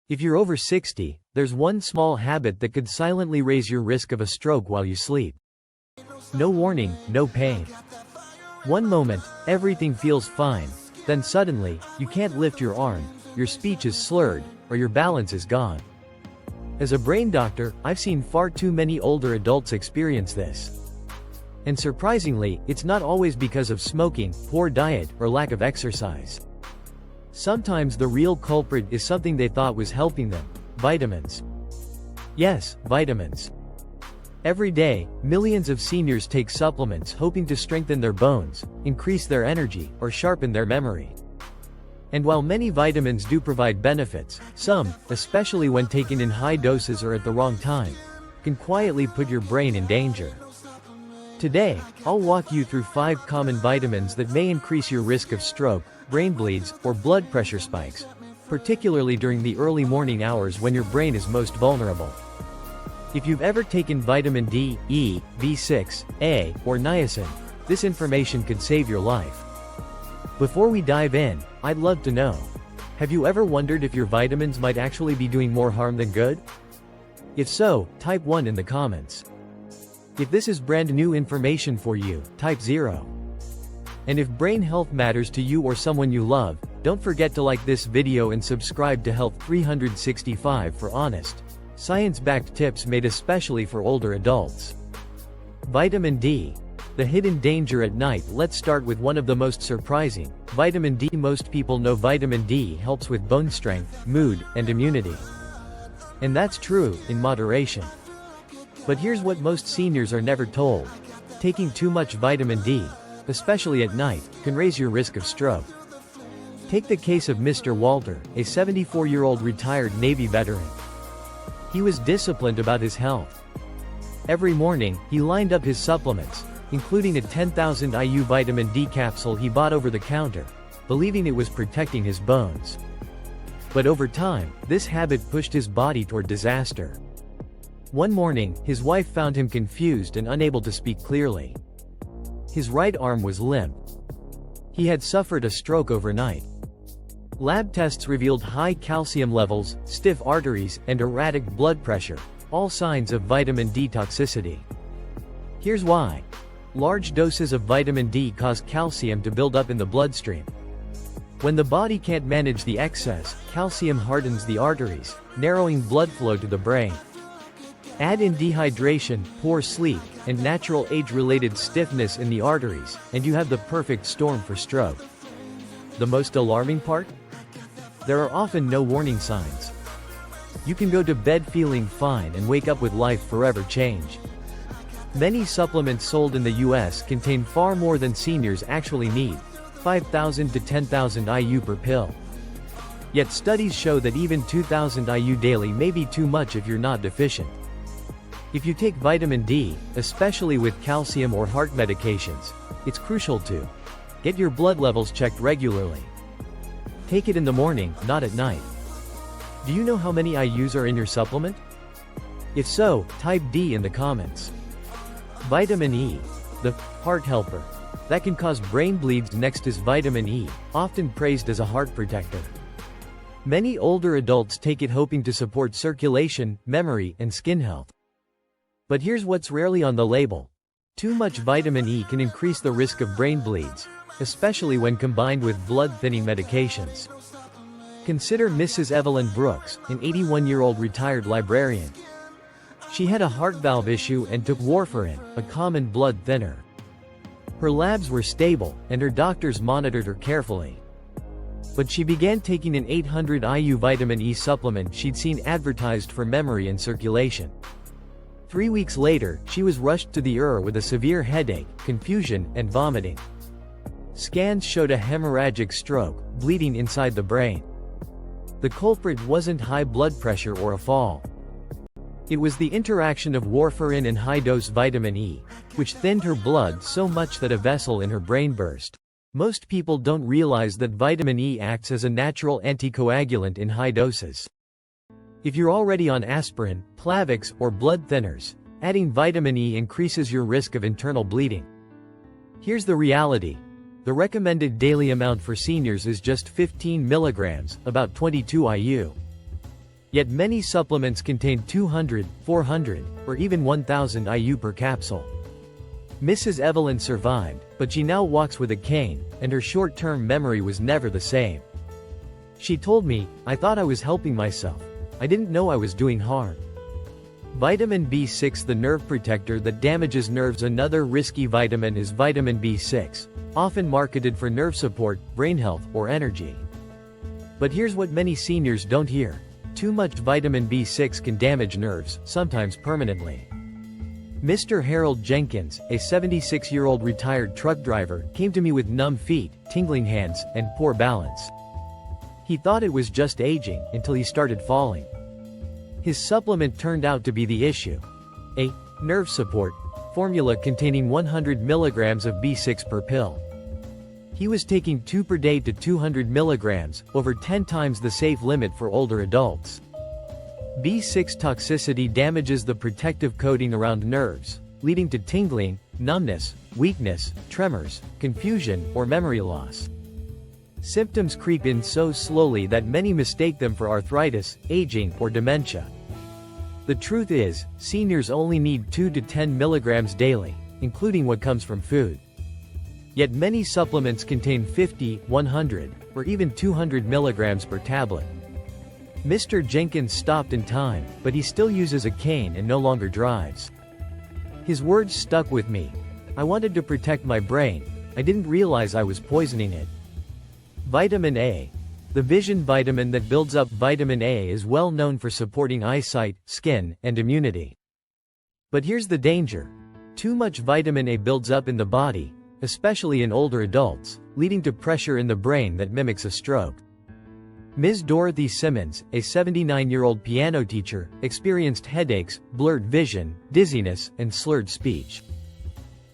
If you're over 60, there's one small habit that could silently raise your risk of a stroke while you sleep. No warning, no pain. One moment, everything feels fine, then suddenly, you can't lift your arm, your speech is slurred, or your balance is gone. As a brain doctor, I've seen far too many older adults experience this. And surprisingly, it's not always because of smoking, poor diet, or lack of exercise. Sometimes the real culprit is something they thought was helping them: vitamins. Yes, vitamins. Every day, millions of seniors take supplements hoping to strengthen their bones, increase their energy, or sharpen their memory. And while many vitamins do provide benefits, some, especially when taken in high doses or at the wrong time, can quietly put your brain in danger. Today, I'll walk you through 5 common vitamins that may increase your risk of stroke, brain bleeds, or blood pressure spikes, particularly during the early morning hours when your brain is most vulnerable. If you've ever taken vitamin D, E, B6, A, or niacin, this information could save your life. Before we dive in, I'd love to know, have you ever wondered if your vitamins might actually be doing more harm than good? If so, type 1 in the comments. If this is brand new information for you, type 0. And if brain health matters to you or someone you love, don't forget to like this video and subscribe to Health 365 for honest, science-backed tips made especially for older adults. Vitamin D. The hidden danger at night. Let's start with one of the most surprising, vitamin D. Most people know vitamin D helps with bone strength, mood, and immunity. And that's true, in moderation. But here's what most seniors are never told. Taking too much vitamin D, especially at night, can raise your risk of stroke. Take the case of Mr. Walter, a 74-year-old retired Navy veteran. He was disciplined about his health. Every morning, he lined up his supplements, including a 10,000 IU vitamin D capsule he bought over the counter, believing it was protecting his bones. But over time, this habit pushed his body toward disaster. One morning, his wife found him confused and unable to speak clearly. His right arm was limp. He had suffered a stroke overnight. Lab tests revealed high calcium levels, stiff arteries, and erratic blood pressure, all signs of vitamin D toxicity. Here's why. Large doses of vitamin D cause calcium to build up in the bloodstream. When the body can't manage the excess, calcium hardens the arteries, narrowing blood flow to the brain. Add in dehydration, poor sleep, and natural age-related stiffness in the arteries, and you have the perfect storm for stroke. The most alarming part? There are often no warning signs. You can go to bed feeling fine and wake up with life forever changed. Many supplements sold in the US contain far more than seniors actually need, 5,000 to 10,000 IU per pill. Yet studies show that even 2,000 IU daily may be too much if you're not deficient. If you take vitamin D, especially with calcium or heart medications, it's crucial to get your blood levels checked regularly. Take it in the morning, not at night. Do you know how many IUs are in your supplement? If so, type D in the comments. Vitamin E, the heart helper, that can cause brain bleeds. Next is vitamin E, often praised as a heart protector. Many older adults take it hoping to support circulation, memory, and skin health. But here's what's rarely on the label. Too much vitamin E can increase the risk of brain bleeds, especially when combined with blood-thinning medications. Consider Mrs. Evelyn Brooks, an 81-year-old retired librarian. She had a heart valve issue and took warfarin, a common blood thinner. Her labs were stable, and her doctors monitored her carefully. But she began taking an 800 IU vitamin E supplement she'd seen advertised for memory and circulation. 3 weeks later, she was rushed to the ER with a severe headache, confusion, and vomiting. Scans showed a hemorrhagic stroke, bleeding inside the brain. The culprit wasn't high blood pressure or a fall. It was the interaction of warfarin and high-dose vitamin E, which thinned her blood so much that a vessel in her brain burst. Most people don't realize that vitamin E acts as a natural anticoagulant in high doses. If you're already on aspirin, Plavix, or blood thinners, adding vitamin E increases your risk of internal bleeding. Here's the reality. The recommended daily amount for seniors is just 15 milligrams, about 22 IU. Yet many supplements contain 200, 400, or even 1000 IU per capsule. Mrs. Evelyn survived, but she now walks with a cane, and her short-term memory was never the same. She told me, "I thought I was helping myself. I didn't know I was doing harm." Vitamin B6, the nerve protector that damages nerves. Another risky vitamin is vitamin B6, often marketed for nerve support, brain health, or energy. But here's what many seniors don't hear. Too much vitamin B6 can damage nerves, sometimes permanently. Mr. Harold Jenkins, a 76-year-old retired truck driver, came to me with numb feet, tingling hands, and poor balance. He thought it was just aging, until he started falling. His supplement turned out to be the issue. A nerve support formula containing 100 milligrams of B6 per pill. He was taking 2 per day to 200 milligrams, over 10 times the safe limit for older adults. B6 toxicity damages the protective coating around nerves, leading to tingling, numbness, weakness, tremors, confusion, or memory loss. Symptoms creep in so slowly that many mistake them for arthritis, aging, or dementia. The truth is, seniors only need 2 to 10 milligrams daily, including what comes from food. Yet many supplements contain 50, 100, or even 200 milligrams per tablet. Mr. Jenkins stopped in time, but he still uses a cane and no longer drives. His words stuck with me. "I wanted to protect my brain. I didn't realize I was poisoning it." Vitamin A. The vision vitamin that builds up. Vitamin A is well known for supporting eyesight, skin, and immunity. But here's the danger. Too much vitamin A builds up in the body, especially in older adults, leading to pressure in the brain that mimics a stroke. Ms. Dorothy Simmons, a 79-year-old piano teacher, experienced headaches, blurred vision, dizziness, and slurred speech.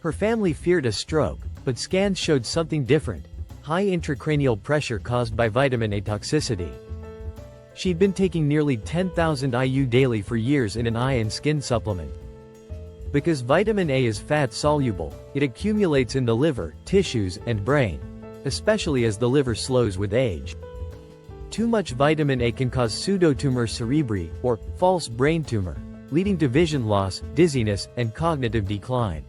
Her family feared a stroke, but scans showed something different: high intracranial pressure caused by vitamin A toxicity. She'd been taking nearly 10,000 IU daily for years in an eye and skin supplement. Because vitamin A is fat-soluble, it accumulates in the liver, tissues, and brain, especially as the liver slows with age. Too much vitamin A can cause pseudotumor cerebri, or false brain tumor, leading to vision loss, dizziness, and cognitive decline.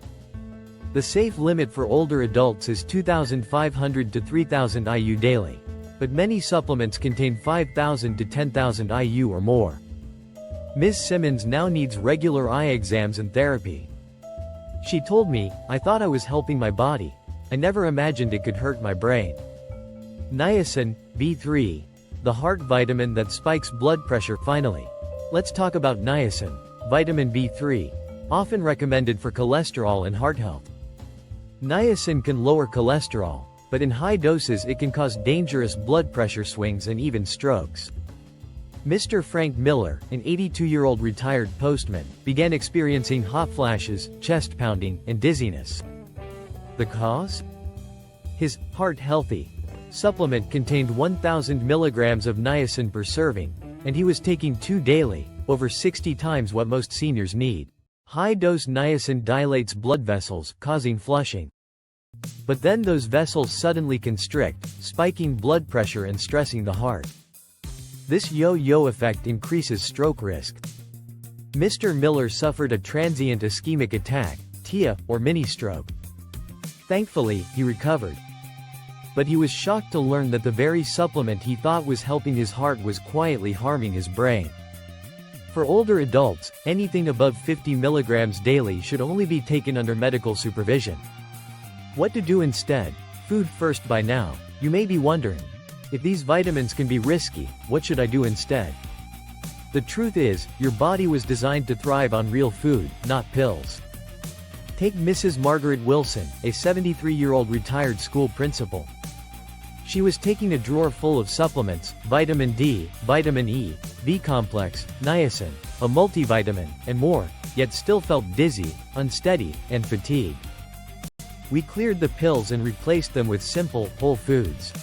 The safe limit for older adults is 2,500 to 3,000 IU daily, but many supplements contain 5,000 to 10,000 IU or more. Ms. Simmons now needs regular eye exams and therapy. She told me, "I thought I was helping my body. I never imagined it could hurt my brain." Niacin, B3. The heart vitamin that spikes blood pressure. Finally, let's talk about niacin, vitamin B3, often recommended for cholesterol and heart health. Niacin can lower cholesterol, but in high doses it can cause dangerous blood pressure swings and even strokes. Mr. Frank Miller, an 82-year-old retired postman, began experiencing hot flashes, chest pounding, and dizziness. The cause? His Heart Healthy supplement contained 1,000 milligrams of niacin per serving, and he was taking 2 daily, over 60 times what most seniors need. High-dose niacin dilates blood vessels, causing flushing. But then those vessels suddenly constrict, spiking blood pressure and stressing the heart. This yo-yo effect increases stroke risk. Mr. Miller suffered a transient ischemic attack, TIA, or mini-stroke. Thankfully, he recovered. But he was shocked to learn that the very supplement he thought was helping his heart was quietly harming his brain. For older adults, anything above 50 milligrams daily should only be taken under medical supervision. What to do instead? Food first. By now, you may be wondering, if these vitamins can be risky, what should I do instead? The truth is, your body was designed to thrive on real food, not pills. Take Mrs. Margaret Wilson, a 73-year-old retired school principal. She was taking a drawer full of supplements: vitamin D, vitamin E, B-complex, niacin, a multivitamin, and more, yet still felt dizzy, unsteady, and fatigued. We cleared the pills and replaced them with simple, whole foods.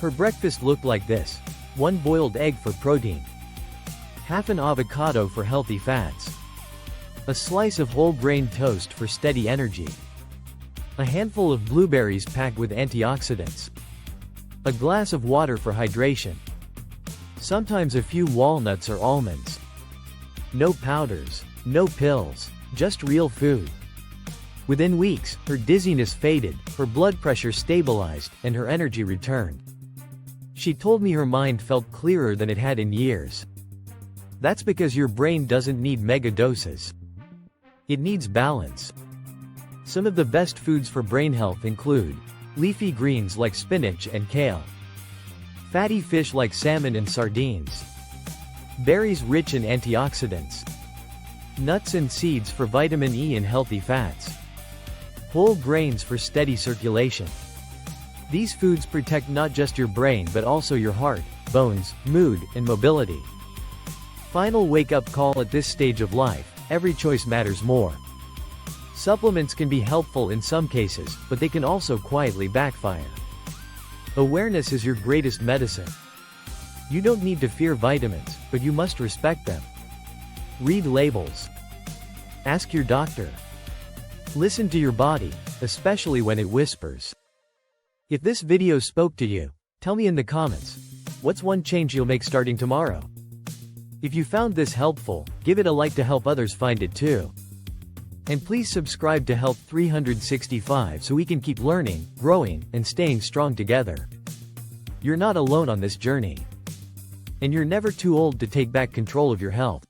Her breakfast looked like this: 1 boiled egg for protein, half an avocado for healthy fats, a slice of whole grain toast for steady energy, a handful of blueberries packed with antioxidants, a glass of water for hydration. Sometimes a few walnuts or almonds. No powders, no pills, just real food. Within weeks, her dizziness faded, her blood pressure stabilized, and her energy returned. She told me her mind felt clearer than it had in years. That's because your brain doesn't need mega doses. It needs balance. Some of the best foods for brain health include leafy greens like spinach and kale, fatty fish like salmon and sardines, berries rich in antioxidants, nuts and seeds for vitamin E and healthy fats, whole grains for steady circulation. These foods protect not just your brain but also your heart, bones, mood, and mobility. Final wake-up call: at this stage of life, every choice matters more. Supplements can be helpful in some cases, but they can also quietly backfire. Awareness is your greatest medicine. You don't need to fear vitamins, but you must respect them. Read labels. Ask your doctor. Listen to your body, especially when it whispers. If this video spoke to you, tell me in the comments. What's one change you'll make starting tomorrow? If you found this helpful, give it a like to help others find it too. And please subscribe to Health 365 so we can keep learning, growing, and staying strong together. You're not alone on this journey. And you're never too old to take back control of your health.